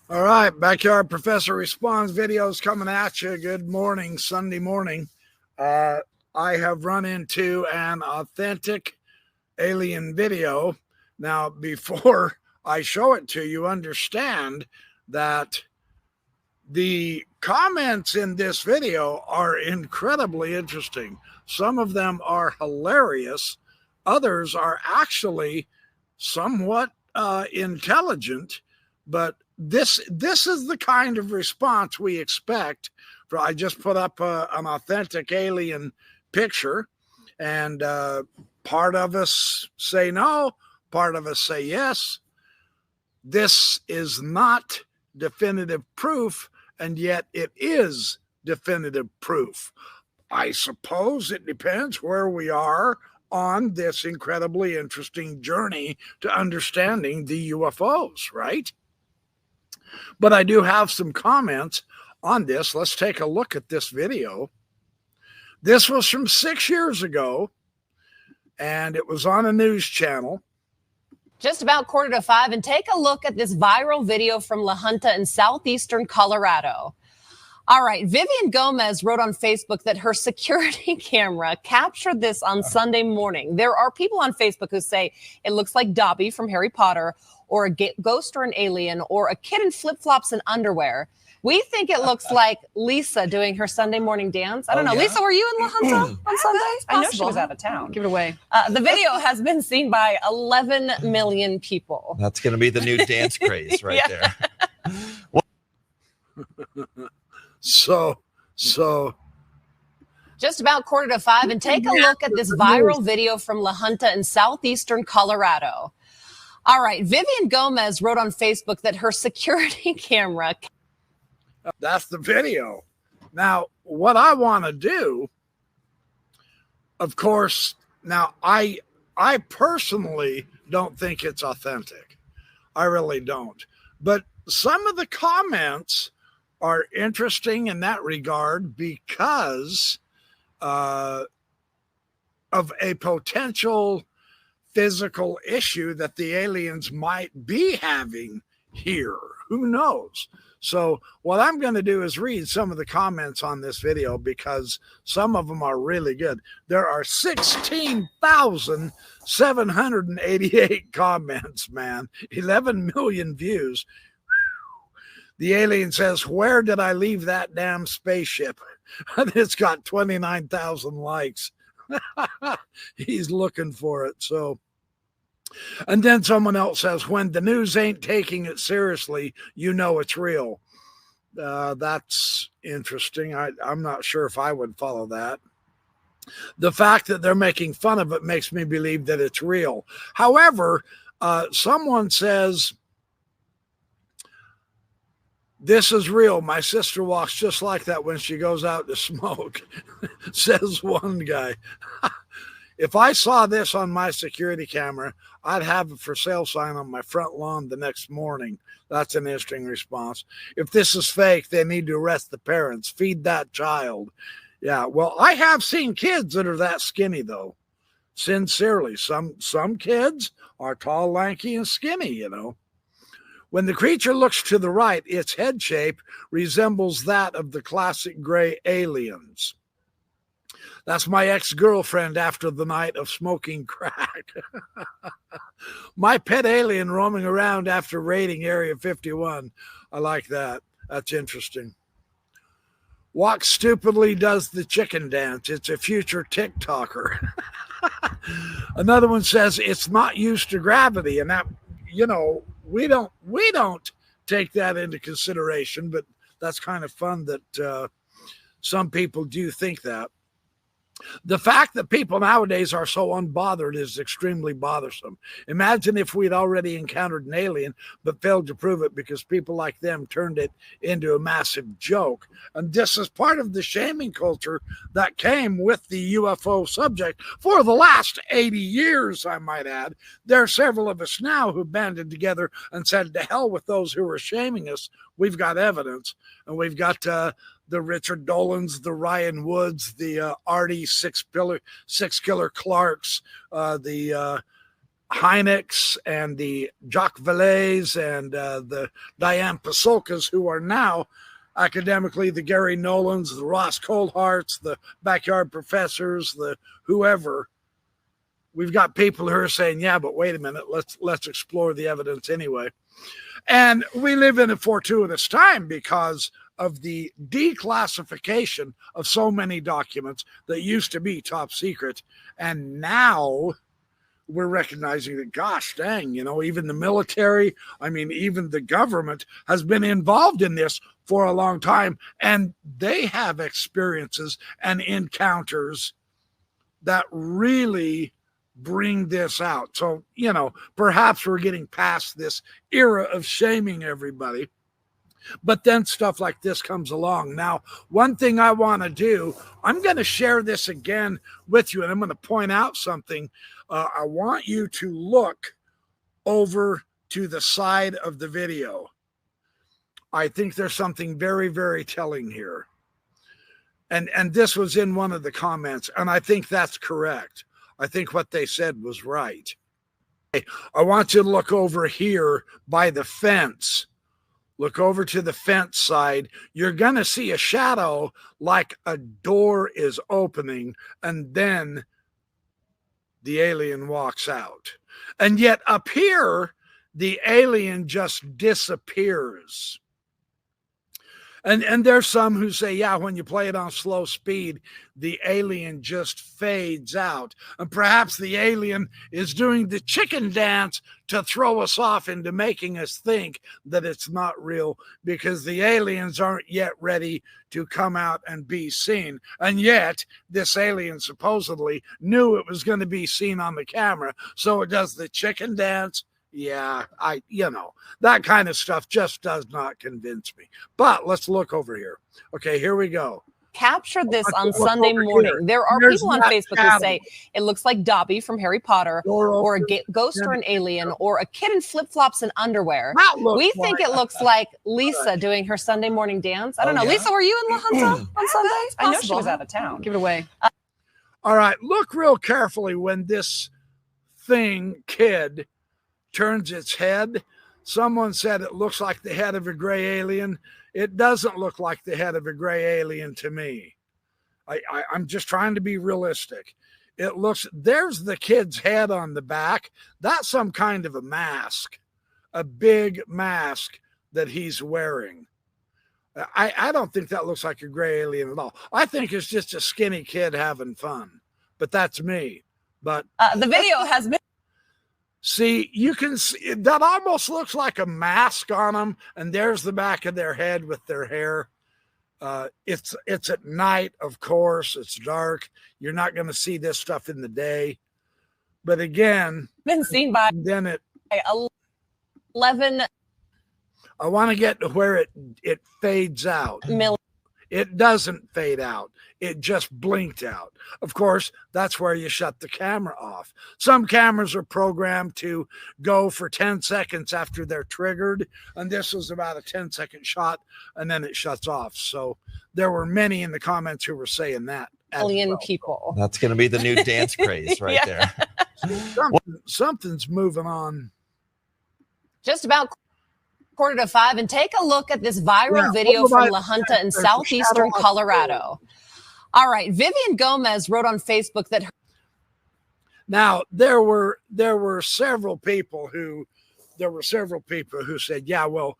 All right, Backyard Professor Responds videos coming at you. Good morning, Sunday morning. I have run into an authentic alien video. Now, before I show it to you, understand that the comments in this video are incredibly interesting. Some of them are hilarious. Others are actually somewhat intelligent, but this is the kind of response we expect. I just put up an authentic alien picture, and part of us say no, part of us say yes. This is not definitive proof, and yet it is definitive proof. I suppose it depends where we are on this incredibly interesting journey to understanding the UFOs, right? But I do have some comments on this. Let's take a look at this video. This was from 6 years ago, and it was on a news channel. Just about 4:45, and take a look at this viral video from La Junta in southeastern Colorado. All right, Vivian Gomez wrote on Facebook that her security camera captured this on Sunday morning. There are people on Facebook who say it looks like Dobby from Harry Potter, or a ghost or an alien, or a kid in flip-flops and underwear. We think it looks like Lisa doing her Sunday morning dance. I don't know. Yeah? Lisa, were you in La Junta on Sunday? I know she was out of town. Give it away. The video has been seen by 11 million people. That's going to be the new dance craze right there. So just about 4:45, and take a look at this viral video from La Junta in southeastern Colorado. All right, Vivian Gomez wrote on Facebook that her security camera. That's the video. Now, what I want to do, of course, now I personally don't think it's authentic. I really don't. But some of the comments are interesting in that regard because of a potential physical issue that the aliens might be having here. Who knows? So what I'm going to do is read some of the comments on this video because some of them are really good. There are 16,788 comments, man. 11 million views. The alien says, "Where did I leave that damn spaceship?" And it's got 29,000 likes. He's looking for it. So, and then someone else says, "When the news ain't taking it seriously, you know it's real." That's interesting. I'm not sure if I would follow that. The fact that they're making fun of it makes me believe that it's real. However, someone says, "This is real. My sister walks just like that when she goes out to smoke," says one guy. If I saw this on my security camera, I'd have a for sale sign on my front lawn the next morning. That's an interesting response. If this is fake, they need to arrest the parents. Feed that child. Yeah, well, I have seen kids that are that skinny, though. Sincerely, some kids are tall, lanky, and skinny, you know. When the creature looks to the right, its head shape resembles that of the classic gray aliens. That's my ex-girlfriend after the night of smoking crack. My pet alien roaming around after raiding Area 51. I like that. That's interesting. Walks stupidly, does the chicken dance. It's a future TikToker. Another one says it's not used to gravity, and that, you know, we don't take that into consideration, but that's kind of fun that some people do think that. The fact that people nowadays are so unbothered is extremely bothersome. Imagine if we'd already encountered an alien but failed to prove it because people like them turned it into a massive joke. And this is part of the shaming culture that came with the UFO subject for the last 80 years, I might add. There are several of us now who banded together and said, to hell with those who are shaming us. We've got evidence, and we've got the Richard Dolans, the Ryan Woods, the Artie Six Killer Clarks, the Hyneks and the Jacques Valleys and the Diane Pasulkas, who are now academically the Gary Nolans, the Ross Coldharts, the backyard professors, the whoever. We've got people who are saying, yeah, but wait a minute, let's explore the evidence anyway. And we live in a fortuitous time because of the declassification of so many documents that used to be top secret. And now we're recognizing that, gosh dang, even the military, even the government has been involved in this for a long time. And they have experiences and encounters that really bring this out. So, perhaps we're getting past this era of shaming everybody. But then stuff like this comes along. Now, one thing I want to do, I'm going to share this again with you, and I'm going to point out something. I want you to look over to the side of the video. I think there's something very, very telling here. And this was in one of the comments, and I think that's correct. I think what they said was right. I want you to look over here by the fence. Look over to the fence side. You're going to see a shadow like a door is opening, and then the alien walks out. And yet up here, the alien just disappears. And there's some who say, yeah, when you play it on slow speed, the alien just fades out. And perhaps the alien is doing the chicken dance to throw us off into making us think that it's not real, because the aliens aren't yet ready to come out and be seen. And yet this alien supposedly knew it was going to be seen on the camera. So it does the chicken dance. Yeah, that kind of stuff just does not convince me. But let's look over here. Okay, here we go. Captured this on Sunday morning. Here. There are people on Facebook who say it looks like Dobby from Harry Potter, or a ghost or an alien, or a kid in flip-flops and underwear. We think it looks like Lisa doing her Sunday morning dance. I don't know. Yeah. Lisa, were you in La Junta on Sunday? I know she was out of town. Give it away. All right, look real carefully when this kid turns its head. Someone said it looks like the head of a gray alien. It doesn't look like the head of a gray alien to me. I'm just trying to be realistic. There's the kid's head on the back. That's some kind of a mask, a big mask that he's wearing. I don't think that looks like a gray alien at all. I think it's just a skinny kid having fun, but that's me. But the video has been. See, you can see that almost looks like a mask on them, and there's the back of their head with their hair. It's at night, of course. It's dark. You're not going to see this stuff in the day. But again, been seen by 11. I want to get to where it fades out. It doesn't fade out. It just blinked out. Of course, that's where you shut the camera off. Some cameras are programmed to go for 10 seconds after they're triggered, and this was about a 10-second shot, and then it shuts off. So there were many in the comments who were saying that. Alien people. That's going to be the new dance craze right there. Something's moving on. Just about 4:45, and take a look at this viral video from La Junta in southeastern Colorado. All right, Vivian Gomez wrote on Facebook that now there were several people who said, yeah, well,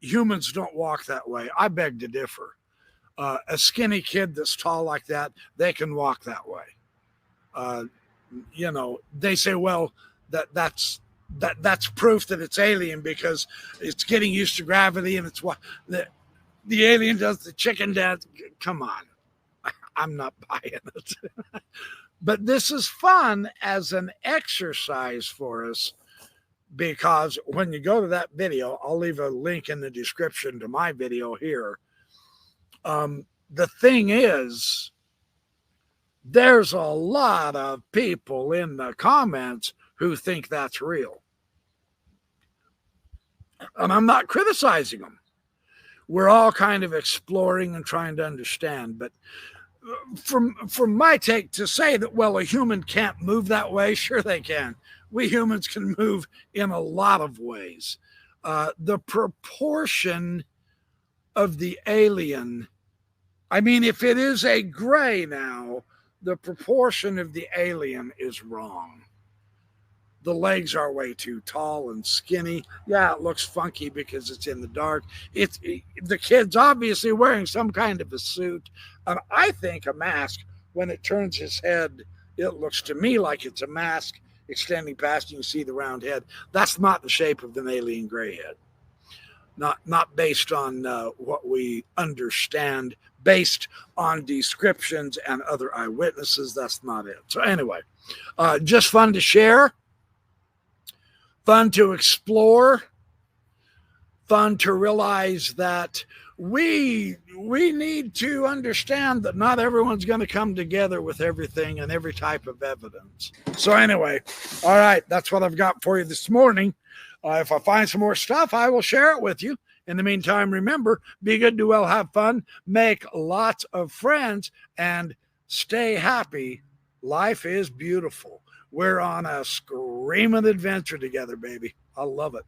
humans don't walk that way. I beg to differ. A skinny kid that's tall like that, they can walk that way. They say, well, that's proof that it's alien because it's getting used to gravity, and it's what the alien does the chicken dance. Come on. I'm not buying it. But this is fun as an exercise for us, because when you go to that video, I'll leave a link in the description to my video here. The thing is, there's a lot of people in the comments who think that's real. And I'm not criticizing them. We're all kind of exploring and trying to understand. But from my take, to say that, well, a human can't move that way, sure they can. we humans can move in a lot of ways. The proportion of the alien, I mean, if it is a gray now, the proportion of the alien is wrong. The legs are way too tall and skinny. Yeah, it looks funky because it's in the dark. The kid's obviously wearing some kind of a suit. And I think a mask, when it turns his head, it looks to me like it's a mask extending past. You can see the round head. That's not the shape of an alien gray head. Not based on what we understand, based on descriptions and other eyewitnesses. That's not it. So anyway, just fun to share. Fun to explore, fun to realize that we need to understand that not everyone's going to come together with everything and every type of evidence. So anyway, all right, that's what I've got for you this morning. If I find some more stuff, I will share it with you. In the meantime, remember, be good, do well, have fun, make lots of friends, and stay happy. Life is beautiful. We're on a screaming adventure together, baby. I love it.